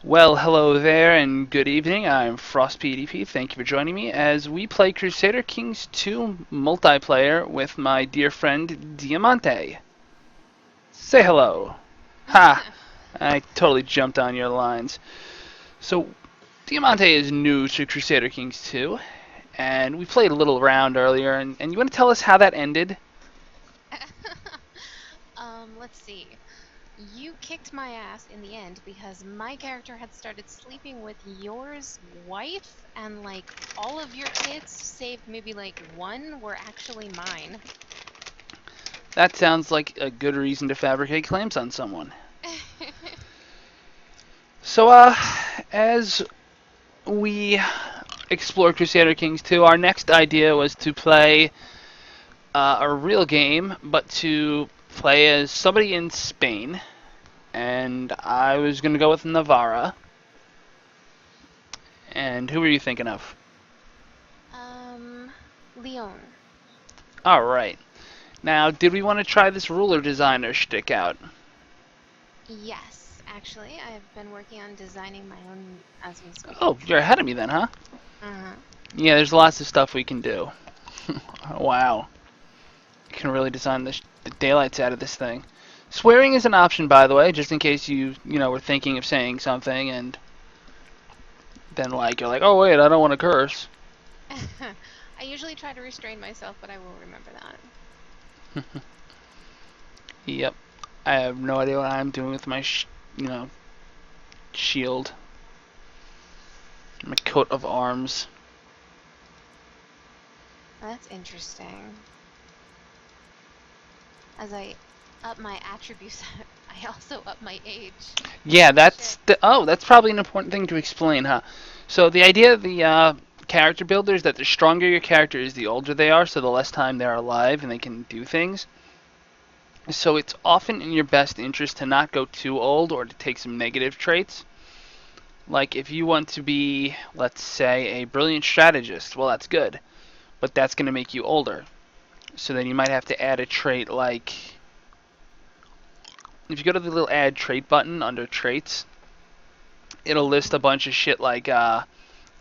Well, hello there and good evening. I'm Frost PDP. Thank you for joining me as we play Crusader Kings 2 multiplayer with my dear friend Diamante. Say hello. Ha! I totally jumped on your lines. So, Diamante is new to Crusader Kings 2, and we played a little round earlier, and you want to tell us how that ended? Let's see. You kicked my ass in the end because my character had started sleeping with yours wife, and like all of your kids, save maybe like one, were actually mine. That sounds like a good reason to fabricate claims on someone. So, as we explore Crusader Kings 2, our next idea was to play a real game, but to play as somebody in Spain. And I was going to go with Navarra. And who were you thinking of? um, Leon. All right. Now, did we want to try this ruler designer shtick out? Yes, actually, I've been working on designing my own as we Oh, speak. you're ahead of me then, huh? Uh-huh. Yeah, there's lots of stuff we can do. Wow. You can really design the daylights out of this thing. Swearing is an option, by the way, just in case you were thinking of saying something and then you're like, oh wait, I don't want to curse. I usually try to restrain myself, but I will remember that. Yep. I have no idea what I'm doing with my, shield, my coat of arms. That's interesting. As I up my attributes, I also up my age. Yeah, Shit. that's probably an important thing to explain, huh? So the idea of the character builder is that the stronger your character is, the older they are, so the less time they're alive and they can do things. So it's often in your best interest to not go too old or to take some negative traits. Like if you want to be, let's say, a brilliant strategist, well, that's good, but that's going to make you older. So then you might have to add a trait like if you go to the little add trait button under traits, it'll list a Mhm. bunch of shit like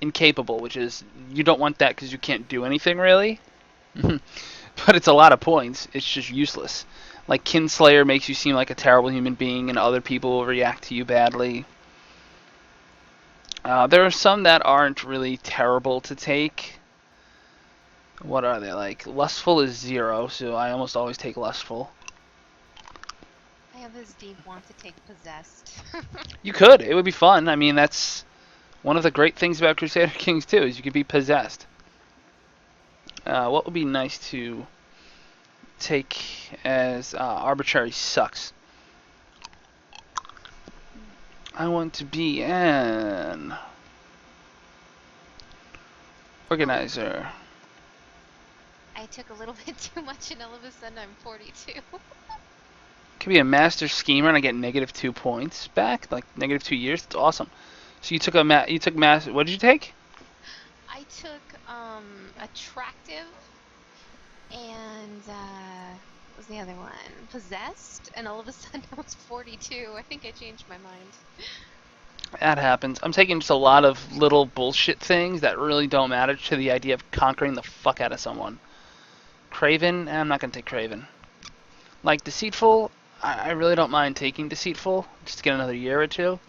incapable, which is you don't want that because you can't do anything really. But it's a lot of points. It's just useless. Like Kinslayer makes you seem like a terrible human being, and other people will react to you badly. There are some that aren't really terrible to take. What are they like? Lustful is 0, so I almost always take lustful. I have this deep want to take possessed. You could. It would be fun. I mean, that's one of the great things about Crusader Kings 2 is you could be possessed. What would be nice to take as arbitrary sucks? I want to be an Oh, organizer. I took a little bit too much and all of a sudden I'm 42. Could be a master schemer and I get -2 points back, like -2 years. That's awesome. So you took mass. What did you take? I took attractive and what was the other one? Possessed, and all of a sudden I was 42. I think I changed my mind. That happens. I'm taking just a lot of little bullshit things that really don't matter to the idea of conquering the fuck out of someone. Craven, I'm not gonna take Craven. Like deceitful, I really don't mind taking deceitful, just to get another year or two.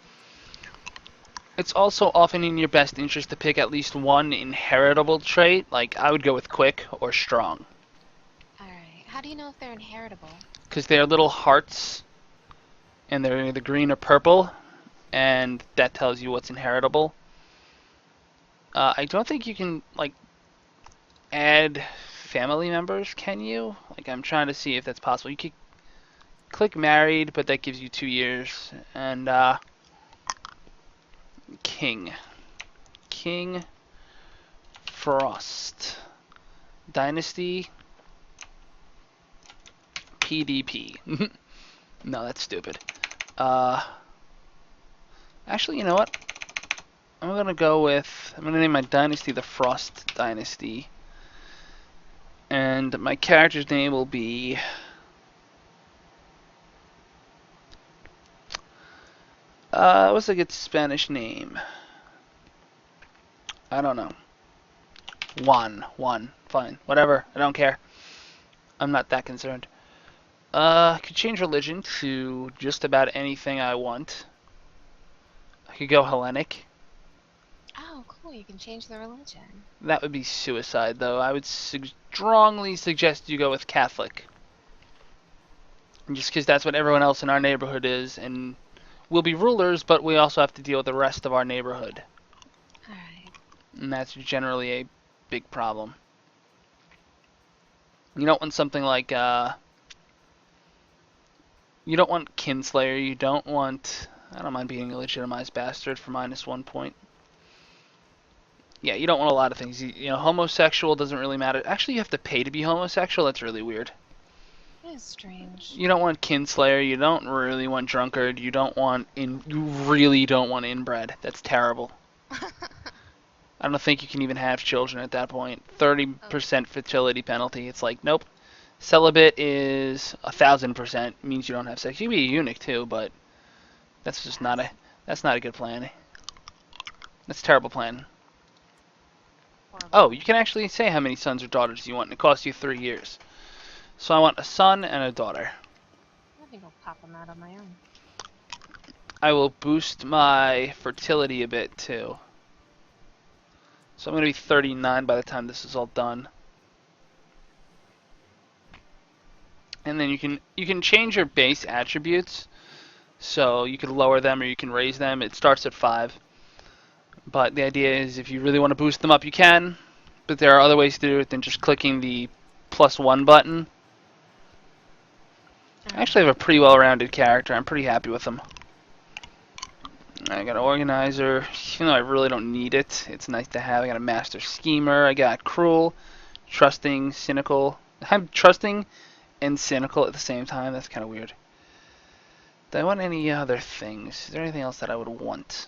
It's also often in your best interest to pick at least one inheritable trait. Like I would go with quick or strong, Alright, how do you know if they're inheritable? because they're little hearts and they're either green or purple, and that tells you what's inheritable. I don't think you can like add family members, can you? Like I'm trying to see if that's possible. You could click married, but that gives you 2 years. And king, King Frost, dynasty, PDP. No, that's stupid. Uh, Actually, you know what? I'm gonna name my dynasty the Frost Dynasty, and my character's name will be What's a good Spanish name? I don't know. Juan. Fine. Whatever. I don't care. I'm not that concerned. I could change religion to just about anything I want. I could go Hellenic. Oh, cool. You can change the religion. That would be suicide, though. I would strongly suggest you go with Catholic. Just because that's what everyone else in our neighborhood is, and we'll be rulers, but we also have to deal with the rest of our neighborhood. Alright. And that's generally a big problem. You don't want something like, you don't want Kinslayer, you don't want, I don't mind being a legitimized bastard for -1 point. Yeah, you don't want a lot of things. You know, homosexual doesn't really matter. Actually, you have to pay to be homosexual. That's really weird. That is strange. You don't want Kinslayer. You don't really want Drunkard. You don't want You really don't want Inbred. That's terrible. I don't think you can even have children at that point. 30% fertility penalty. It's like, nope. Celibate is 1,000%. Means you don't have sex. You can be a eunuch too, but that's just not a good plan. That's a terrible plan. Horrible. Oh, you can actually say how many sons or daughters you want, and it costs you 3 years. So I want a son and a daughter. I think I'll pop them out on my own. I will boost my fertility a bit too. So I'm going to be 39 by the time this is all done. And then you can change your base attributes. So you can lower them or you can raise them. It starts at 5. But the idea is if you really want to boost them up, you can. But there are other ways to do it than just clicking the +1 button. I actually have a pretty well-rounded character. I'm pretty happy with him. I got an organizer, even though I really don't need it. It's nice to have. I got a master schemer. I got cruel, trusting, cynical. I'm trusting and cynical at the same time. That's kind of weird. Do I want any other things? Is there anything else that I would want?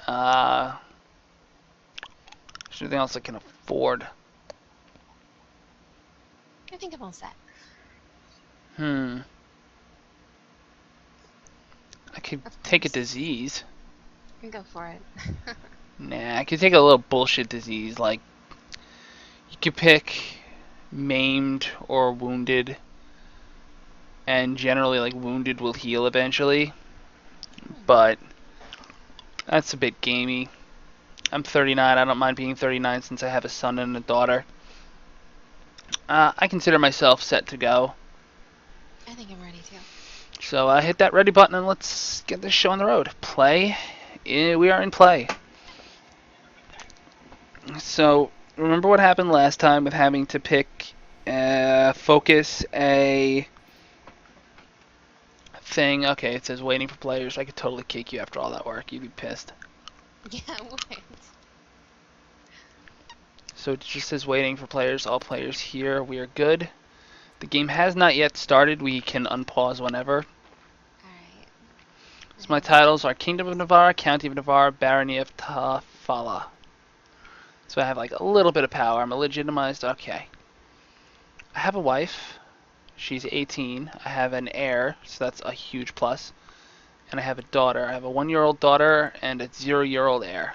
Is there anything else I can afford? I think I'm all set. I could Of take a course. disease. You can go for it. Nah, I could take a little bullshit disease. Like, you could pick maimed or wounded. And generally, like, wounded will heal eventually. But that's a bit gamey. I'm 39. I don't mind being 39 since I have a son and a daughter. I consider myself set to go. I think I'm ready too. So hit that ready button and let's get this show on the road. Play. We are in play. So remember what happened last time with having to pick, focus a thing. Okay, it says waiting for players. I could totally kick you after all that work. You'd be pissed. Yeah, I would. So it just says waiting for players. All players here. We are good. The game has not yet started. We can unpause whenever. Alright. So my titles are Kingdom of Navarra, County of Navarra, Barony of Tafalla. So I have like a little bit of power. I'm a legitimized. Okay. I have a wife. She's 18. I have an heir, so that's a huge plus. And I have a daughter. I have a 1-year-old daughter and a 0-year-old heir.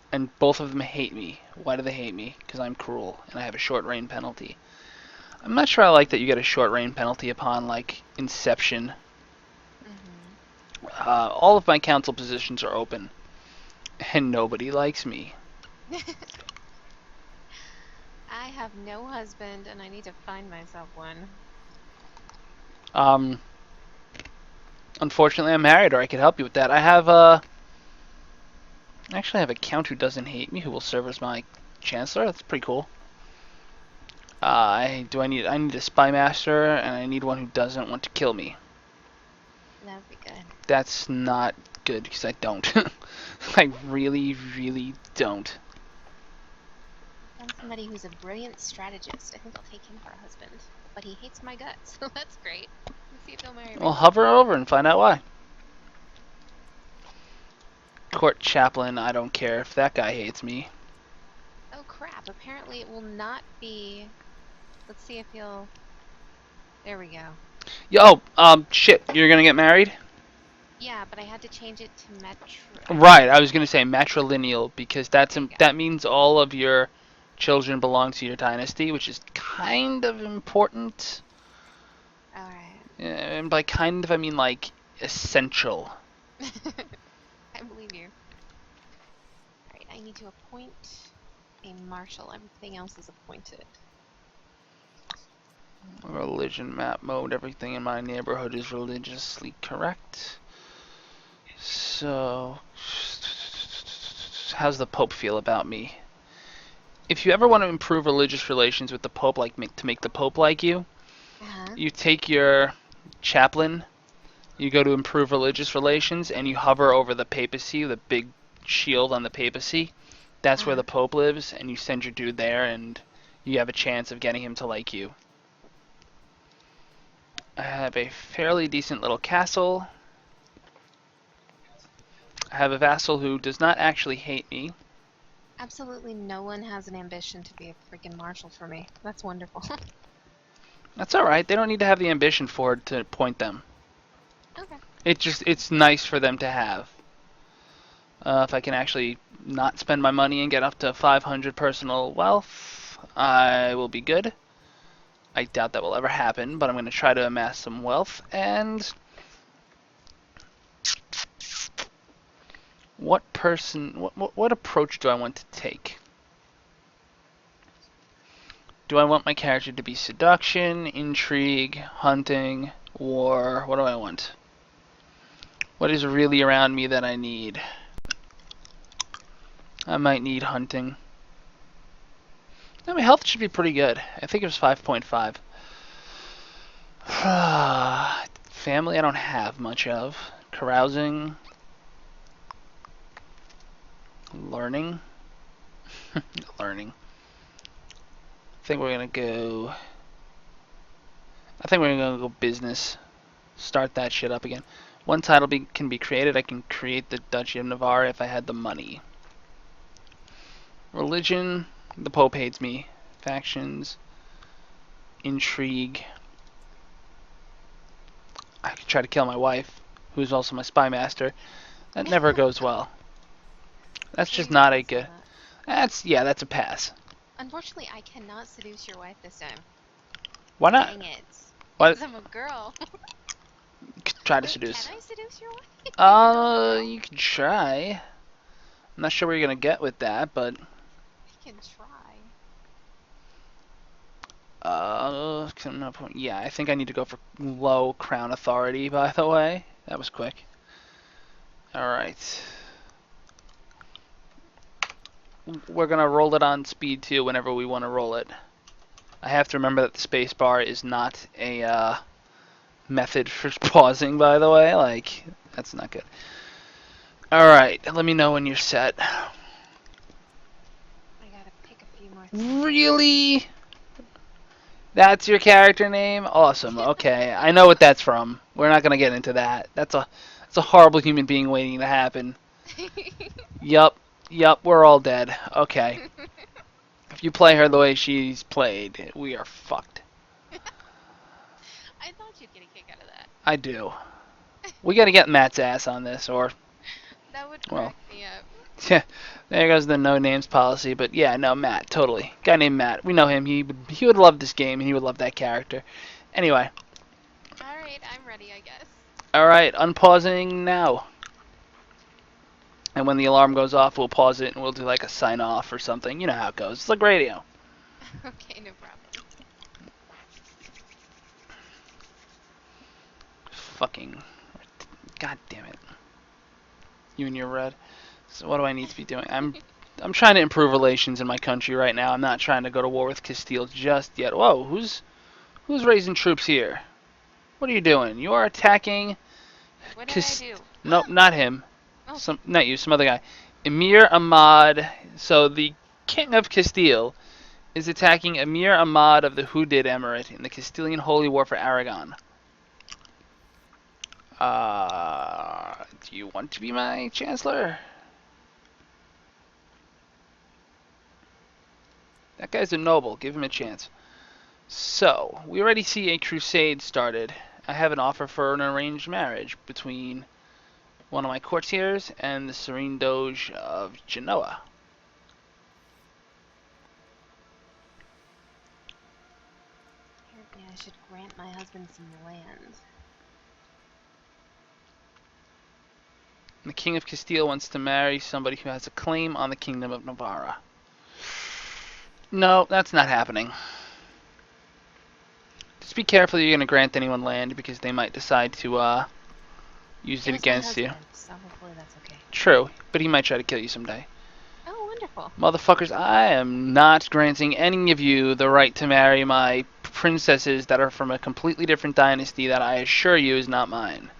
And both of them hate me. Why do they hate me? Because I'm cruel and I have a short reign penalty. I'm not sure I like that you get a short reign penalty upon like inception. All of my council positions are open, and nobody likes me. I have no husband and I need to find myself one. Unfortunately, I'm married, or I could help you with that. I have actually, I have a count who doesn't hate me, who will serve as my chancellor. That's pretty cool. I need a spy master, and I need one who doesn't want to kill me. That would be good. That's not good because I don't. I really, really don't. Found somebody who's a brilliant strategist. I think I'll take him for a husband. But he hates my guts, so that's great. Let's see if he'll marry me. Well, hover over and find out why. Court chaplain, I don't care if that guy hates me. Oh crap, apparently it will not be... Let's see if he'll... There we go. Yo, shit, you're gonna get married? Yeah, but I had to change it to metro. I mean, Right, I was gonna say matrilineal because there you go. that means all of your children belong to your dynasty, which is kind of important. All right. And by kind of, I mean like essential. I believe you. All right, I need to appoint a marshal. Everything else is appointed. Religion map mode. Everything in my neighborhood is religiously correct. So, how's the Pope feel about me? If you ever want to improve religious relations with the Pope, to make the Pope like Uh-huh. you take your chaplain, you go to improve religious relations, and you hover over the papacy, the big shield on the papacy. That's where Uh-huh. the Pope lives, and you send your dude there, and you have a chance of getting him to like you. I have a fairly decent little castle. I have a vassal who does not actually hate me. Absolutely no one has an ambition to be a freaking marshal for me. That's wonderful. That's alright, they don't need to have the ambition for it to point them. Okay. It's nice for them to have. If I can actually not spend my money and get up to 500 personal wealth, I will be good. I doubt that will ever happen, but I'm going to try to amass some wealth. And what approach do I want to take? Do I want my character to be seduction, intrigue, hunting, war? What do I want? What is really around me that I need? I might need hunting. No, my health should be pretty good. I think it was 5.5. Family I don't have much of. Carousing. Learning. Learning. I think we're gonna go. I think we're gonna go business. Start that shit up again. One title can be created. I can create the Duchy of Navarra if I had the money. Religion. The Pope hates me. Factions. Intrigue. I could try to kill my wife, who's also my spy master. That never goes well. That's Sure just you not a don't say good. that. That's a pass. Unfortunately, I cannot seduce your wife this time. Why not? Dang it. What? Because I'm a girl. Try to Wait, can seduce. I seduce your wife even though I'm a girl? You can try. I'm not sure where you're gonna get with that, but I can try. yeah, I think I need to go for low crown authority. By the way, that was quick. All right, we're gonna roll it on speed 2 whenever we want to roll it. I have to remember that the space bar is not a method for pausing. By the way, like that's not good. All right, let me know when you're set. I gotta pick a few more things. Really? That's your character name? Awesome. Okay, I know what that's from. We're not gonna get into that. That's a horrible human being waiting to happen. Yup. Yup, we're all dead. Okay. If you play her the way she's played, we are fucked. I thought you'd get a kick out of that. I do. We gotta get Matt's ass on this, or, That would well, crack me up. yeah, there goes the no names policy. But yeah, no, Matt, totally. Guy named Matt. We know him. He would love this game, and he would love that character. Anyway, Alright, I'm ready, I guess. alright, unpausing now. And when the alarm goes off, we'll pause it and we'll do like a sign off or something. You know how it goes. It's like radio. Okay, no problem. Fucking. God damn it. You and your red. So what do I need to be doing? I'm trying to improve relations in my country right now. I'm not trying to go to war with Castile just yet. Whoa, who's raising troops here? What are you doing? You are attacking What did I Cast do? Nope, not him. Oh, Not you, some other guy. Emir Ahmad. So the King of Castile is attacking Emir Ahmad of the Hudid Emirate in the Castilian Holy War for Aragon. Do you want to be my chancellor? That guy's a noble. Give him a chance. So, we already see a crusade started I have an offer for an arranged marriage between one of my courtiers and the Serene Doge of Genoa. Apparently I should grant my husband some land. The King of Castile wants to marry somebody who has a claim on the Kingdom of Navarra. No, that's not happening. Just be careful you're going to grant anyone land because they might decide to use It it was my against you. husband, so hopefully that's okay. True, but he might try to kill you someday. Oh, wonderful. Motherfuckers, I am not granting any of you the right to marry my princesses that are from a completely different dynasty that I assure you is not mine.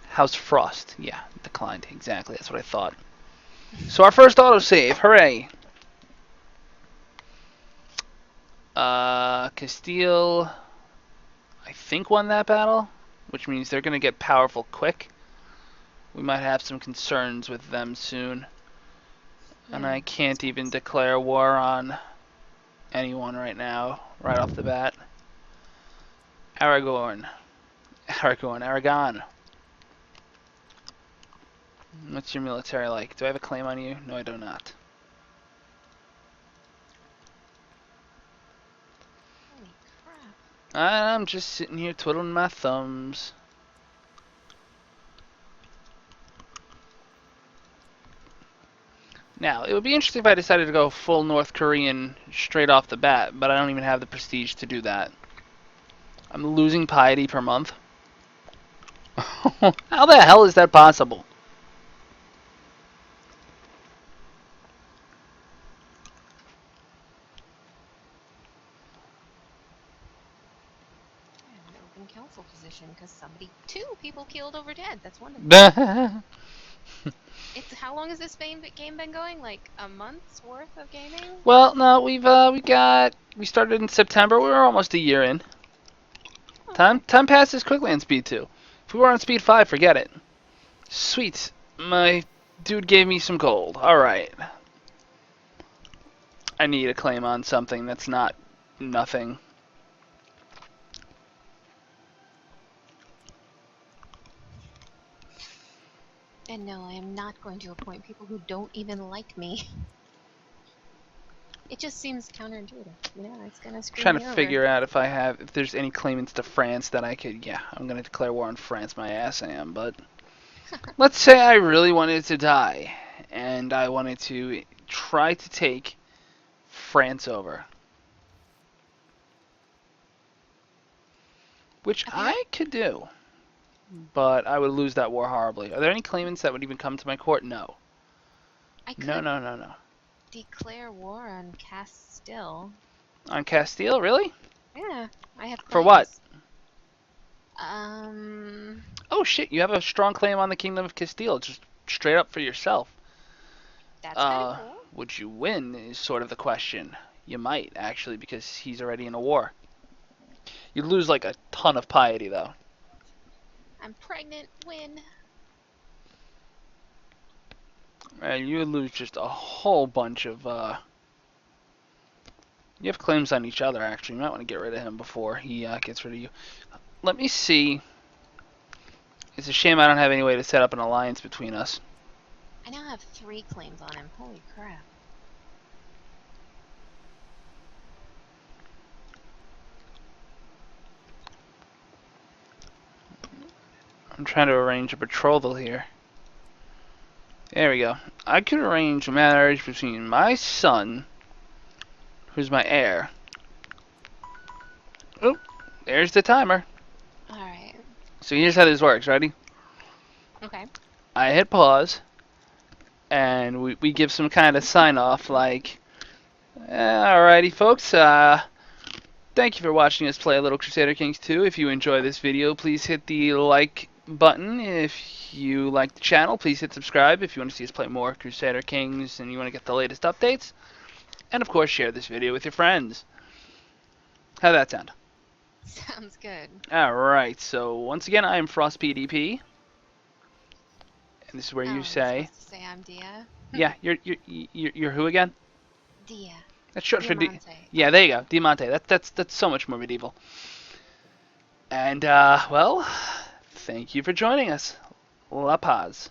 House Frost. Yeah, declined. Exactly, that's what I thought. So our first autosave. Hooray. Castile, I think, won that battle, which means they're going to get powerful quick. We might have some concerns with them soon. And I can't even declare war on anyone right now, right off the bat. Aragon. What's your military like? Do I have a claim on you? No, I do not. Holy crap. I'm just sitting here twiddling my thumbs. Now, it would be interesting if I decided to go full North Korean straight off the bat, but I don't even have the prestige to do that. I'm losing piety per month. How the hell is that possible? I have an open council position because two people killed over dead. That's wonderful. It's how long has this game been going? Like a month's worth of gaming? Well, no, we started in September. We were almost a year in. Oh. Time passes quickly on Speed 2. If we were on Speed 5, forget it. Sweet. My dude gave me some gold. Alright. I need a claim on something that's not nothing. And no, I am not going to appoint people who don't even like me. It just seems counterintuitive. You know, it's gonna screw Trying me to over. figure out if there's any claimants to France that I could. Yeah, I'm gonna declare war on France. My ass I am, but let's say I really wanted to die, and I wanted to try to take France over, which I could do, but I would lose that war horribly. Are there any claimants that would even come to my court? No. I could No. declare war on Castile. On Castile, really? Yeah, I have claims. For what? Um. Oh shit, you have a strong claim on the Kingdom of Castile, just straight up for yourself. That's kind of cool. Would you win is sort of the question. You might, actually, because he's already in a war. You'd lose like a ton of piety, though. I'm pregnant. Win. And you would lose just a whole bunch of, You have claims on each other, actually. You might want to get rid of him before he gets rid of you. Let me see. It's a shame I don't have any way to set up an alliance between us. I now have 3 claims on him. Holy crap. I'm trying to arrange a betrothal here. There we go. I could arrange a marriage between my son, who's my heir. Oh, there's the timer. Alright. So here's how this works. Ready? Okay. I hit pause, and we give some kind of sign-off like, alrighty, folks. Thank you for watching us play a little Crusader Kings 2. If you enjoy this video, please hit the like button. If you like the channel, please hit subscribe if you want to see us play more Crusader Kings and you want to get the latest updates. And of course, share this video with your friends. How'd that sound? Sounds good. Alright, so once again, I am Frost PDP. And this is where you say... I'm supposed to say I'm Dia? Yeah, you're who again? Dia. That's short for Diamante. Yeah, there you go. Diamante. That's so much more medieval. And, well, thank you for joining us. La Paz.